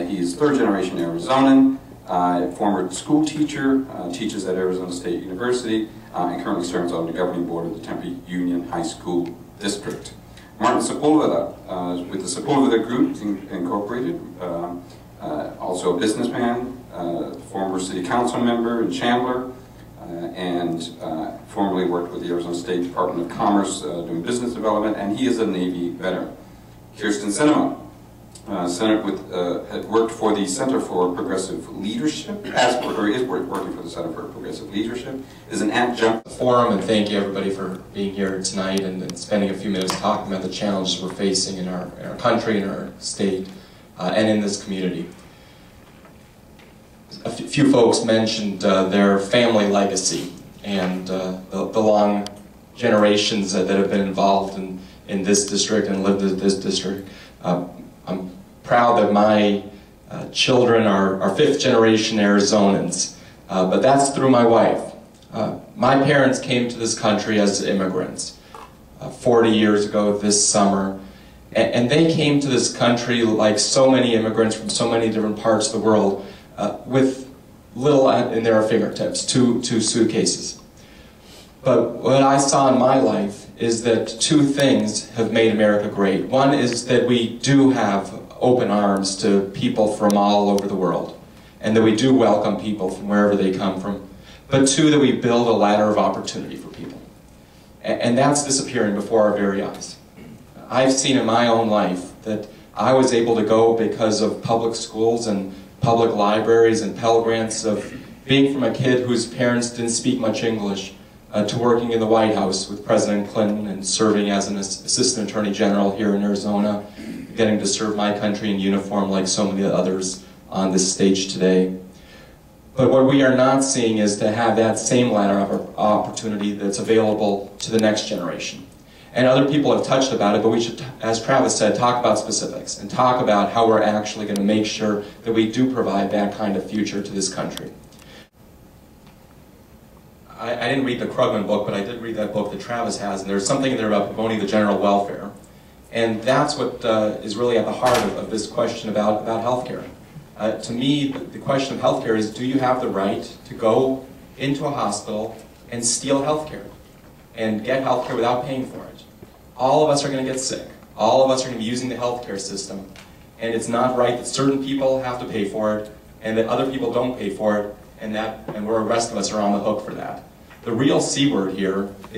He's third-generation Arizonan, former school teacher, teaches at Arizona State University, and currently serves on the governing board of the Tempe Union High School District. Martin Sepulveda, with the Sepulveda Group Incorporated, also a businessman, former city council member in Chandler, and formerly worked with the Arizona State Department of Commerce doing business development, and he is a Navy veteran. Kirsten Sinema, had worked for the Center for Progressive Leadership, is working for the Center for Progressive Leadership, is an adjunct forum, and thank you everybody for being here tonight and spending a few minutes talking about the challenges we're facing in our country, in our state, and in this community. A few folks mentioned their family legacy and the long generations that have been involved in this district and lived in this district. I'm proud that my children are fifth-generation Arizonans, but that's through my wife. My parents came to this country as immigrants 40 years ago this summer, and they came to this country like so many immigrants from so many different parts of the world with little in their fingertips, two suitcases. But what I saw in my life is that two things have made America great. One is that we do have open arms to people from all over the world, and that we do welcome people from wherever they come from. But two, that we build a ladder of opportunity for people. And that's disappearing before our very eyes. I've seen in my own life that I was able to go because of public schools and public libraries and Pell Grants, of being from a kid whose parents didn't speak much English, to working in the White House with President Clinton and serving as an Assistant Attorney General here in Arizona, getting to serve my country in uniform like so many others on this stage today. But what we are not seeing is to have that same ladder of opportunity that's available to the next generation. And other people have touched about it, but we should, as Travis said, talk about specifics and talk about how we're actually going to make sure that we do provide that kind of future to this country. I didn't read the Krugman book, but I did read that book that Travis has, and there's something in there about promoting the general welfare. And that's what is really at the heart of this question about healthcare. To me, the question of healthcare is, do you have the right to go into a hospital and steal healthcare and get healthcare without paying for it? All of us are going to get sick. All of us are going to be using the healthcare system. And it's not right that certain people have to pay for it and that other people don't pay for it, and the rest of us are on the hook for that. The real C word here is